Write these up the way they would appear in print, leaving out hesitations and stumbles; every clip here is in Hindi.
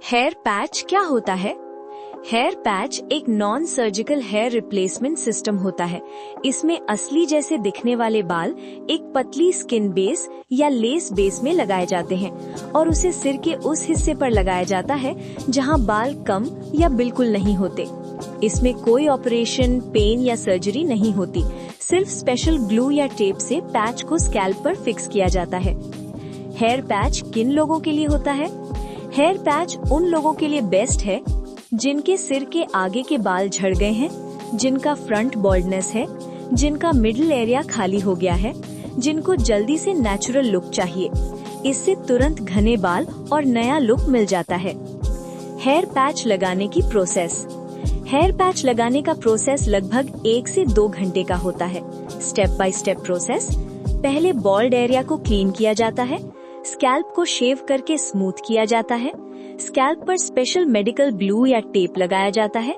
हेयर पैच क्या होता है? हेयर पैच एक non surgical hair replacement system होता है। इसमें असली जैसे दिखने वाले बाल एक पतली स्किन बेस या लेस बेस में लगाए जाते हैं और उसे सिर के उस हिस्से पर लगाया जाता है जहां बाल कम या बिल्कुल नहीं होते। इसमें कोई ऑपरेशन, पेन या सर्जरी नहीं होती, सिर्फ स्पेशल ग्लू या टेप से पैच को स्कैल्प पर फिक्स किया जाता है। हेयर पैच किन लोगों के लिए होता है? हेयर पैच उन लोगों के लिए बेस्ट है जिनके सिर के आगे के बाल झड़ गए हैं, जिनका फ्रंट बॉल्डनेस है, जिनका मिडिल एरिया खाली हो गया है, जिनको जल्दी से नेचुरल लुक चाहिए। इससे तुरंत घने बाल और नया लुक मिल जाता है। हेयर पैच लगाने की प्रोसेस। हेयर पैच लगाने का प्रोसेस लगभग 1 से 2 घंटे का होता है। Step by step process. पहले बॉल्ड एरिया को क्लीन किया जाता है, स्कैल्प को शेव करके स्मूथ किया जाता है, स्कैल्प पर स्पेशल मेडिकल ग्लू या टेप लगाया जाता है,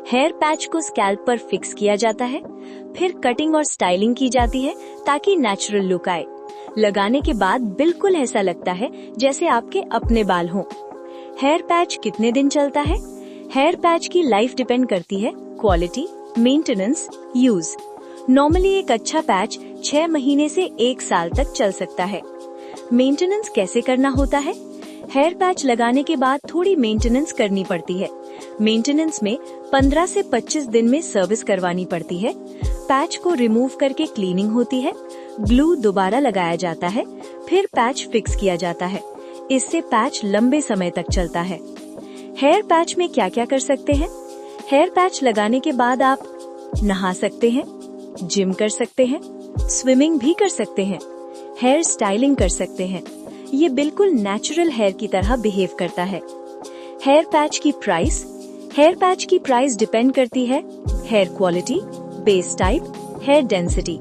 हेयर पैच को स्कैल्प पर फिक्स किया जाता है, फिर कटिंग और स्टाइलिंग की जाती है ताकि नेचुरल लुक आए। लगाने के बाद बिल्कुल ऐसा लगता है जैसे आपके अपने बाल हों। हेयर पैच कितने दिन चलता है? हेयर पैच की लाइफ डिपेंड करती है क्वालिटी, मेंटेनेंस, यूज। नॉर्मली एक अच्छा पैच 6 महीने से 1 साल तक चल सकता है। मेंटेनेंस कैसे करना होता है? हेयर पैच लगाने के बाद थोड़ी मेंटेनेंस करनी पड़ती है। मेंटेनेंस में 15 से 25 दिन में सर्विस करवानी पड़ती है। पैच को रिमूव करके क्लीनिंग होती है, ग्लू दोबारा लगाया जाता है, फिर पैच फिक्स किया जाता है। इससे पैच लंबे समय तक चलता है। हेयर पैच में क्या क्या कर सकते हैं? हेयर पैच लगाने के बाद आप नहा सकते हैं, जिम कर सकते हैं, स्विमिंग भी कर सकते हैं, हेयर स्टाइलिंग कर सकते हैं। ये बिल्कुल नेचुरल हेयर की तरह बिहेव करता है। हेयर पैच की प्राइस। हेयर पैच की प्राइस डिपेंड करती है hair quality, base type, hair density.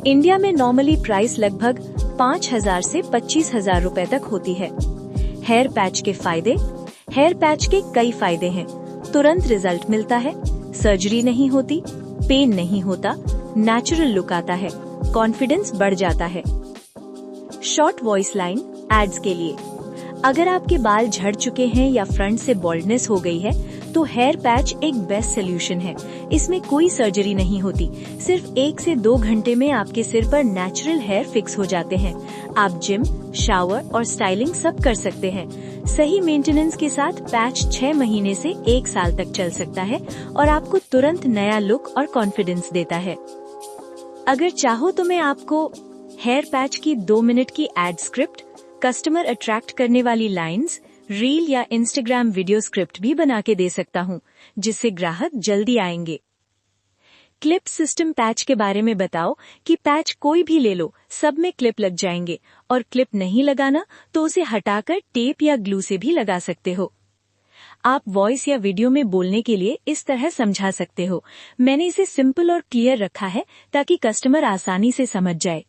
India में नॉर्मली प्राइस लगभग 5,000 से 25,000 रुपए तक होती है। हेयर पैच के फायदे। हेयर पैच के कई फायदे हैं। तुरंत रिजल्ट मिलता है, सर्जरी नहीं होती, पेन नहीं होता, नेचुरल लुक आता है, कॉन्फिडेंस बढ़ जाता है। शॉर्ट वॉइस लाइन एड्स के लिए। अगर आपके बाल झड़ चुके हैं या फ्रंट से बॉल्डनेस हो गई है तो हेयर पैच एक बेस्ट सोल्यूशन है। इसमें कोई सर्जरी नहीं होती, सिर्फ 1 से 2 घंटे में आपके सिर पर नेचुरल हेयर फिक्स हो जाते हैं। आप जिम, शावर और स्टाइलिंग सब कर सकते हैं। सही मेंटेनेंस के साथ पैच 6 महीने से 1 साल तक चल सकता है और आपको तुरंत नया लुक और कॉन्फिडेंस देता है। अगर चाहो तो मैं आपको हेयर पैच की 2 मिनट की एड स्क्रिप्ट, कस्टमर अट्रैक्ट करने वाली लाइंस, रील या इंस्टाग्राम वीडियो स्क्रिप्ट भी बना के दे सकता हूँ, जिससे ग्राहक जल्दी आएंगे। क्लिप सिस्टम पैच के बारे में बताओ कि पैच कोई भी ले लो, सब में क्लिप लग जाएंगे और क्लिप नहीं लगाना तो उसे हटाकर टेप या ग्लू से भी लगा सकते हो। आप वॉइस या वीडियो में बोलने के लिए इस तरह समझा सकते हो। मैंने इसे सिंपल और क्लियर रखा है ताकि कस्टमर आसानी से समझ जाए।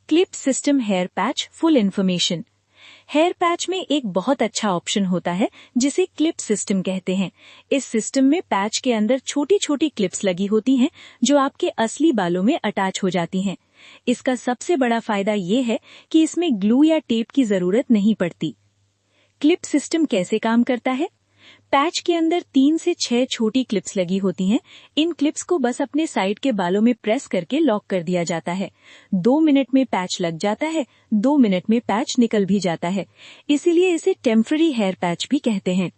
Clip system hair patch full information. Hair patch में एक बहुत अच्छा ऑप्शन होता है जिसे क्लिप सिस्टम कहते हैं। इस सिस्टम में पैच के अंदर छोटी छोटी क्लिप्स लगी होती हैं जो आपके असली बालों में अटैच हो जाती हैं। इसका सबसे बड़ा फायदा ये है कि इसमें ग्लू या टेप की जरूरत नहीं पड़ती। क्लिप सिस्टम कैसे काम करता है? पैच के अंदर 3 से 6 छोटी क्लिप्स लगी होती हैं। इन क्लिप्स को बस अपने साइड के बालों में प्रेस करके लॉक कर दिया जाता है। 2 मिनट में पैच लग जाता है, 2 मिनट में पैच निकल भी जाता है। इसीलिए इसे टेम्पररी हेयर पैच भी कहते हैं।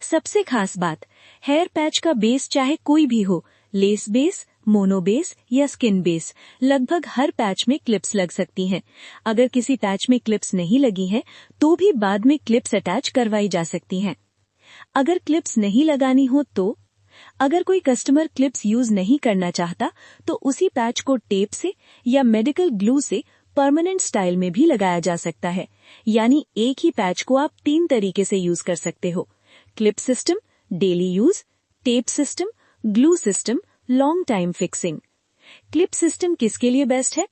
सबसे खास बात, हेयर पैच का बेस चाहे कोई भी हो, लेस बेस, मोनो बेस या स्किन बेस, लगभग हर पैच में क्लिप्स लग सकती हैं। अगर किसी पैच में क्लिप्स नहीं लगी है तो भी बाद में क्लिप्स अटैच करवाई जा सकती हैं। अगर क्लिप्स नहीं लगानी हो तो अगर कोई कस्टमर क्लिप्स यूज नहीं करना चाहता तो उसी पैच को टेप से या मेडिकल ग्लू से परमानेंट स्टाइल में भी लगाया जा सकता है। यानी एक ही पैच को आप 3 तरीके से यूज कर सकते हो। Clip system, daily use, tape system, glue system, long time fixing. Clip system किसके लिए बेस्ट है?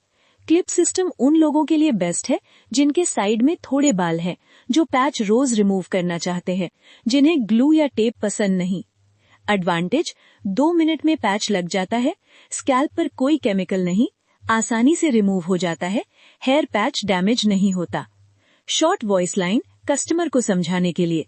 क्लिप सिस्टम उन लोगों के लिए बेस्ट है जिनके साइड में थोड़े बाल हैं, जो पैच रोज रिमूव करना चाहते हैं, जिन्हें ग्लू या टेप पसंद नहीं। एडवांटेज, 2 मिनट में पैच लग जाता है, स्कैल्प पर कोई केमिकल नहीं, आसानी से रिमूव हो जाता है, हेयर पैच डैमेज नहीं होता। शॉर्ट वॉइस लाइन कस्टमर को समझाने के लिए।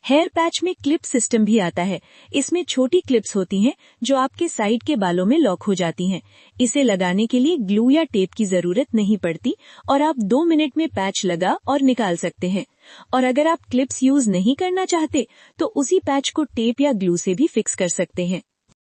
हेयर पैच में क्लिप सिस्टम भी आता है। इसमें छोटी क्लिप्स होती हैं जो आपके साइड के बालों में लॉक हो जाती हैं। इसे लगाने के लिए ग्लू या टेप की जरूरत नहीं पड़ती और आप 2 मिनट में पैच लगा और निकाल सकते हैं। और अगर आप क्लिप्स यूज नहीं करना चाहते तो उसी पैच को टेप या ग्लू से भी फिक्स कर सकते हैं।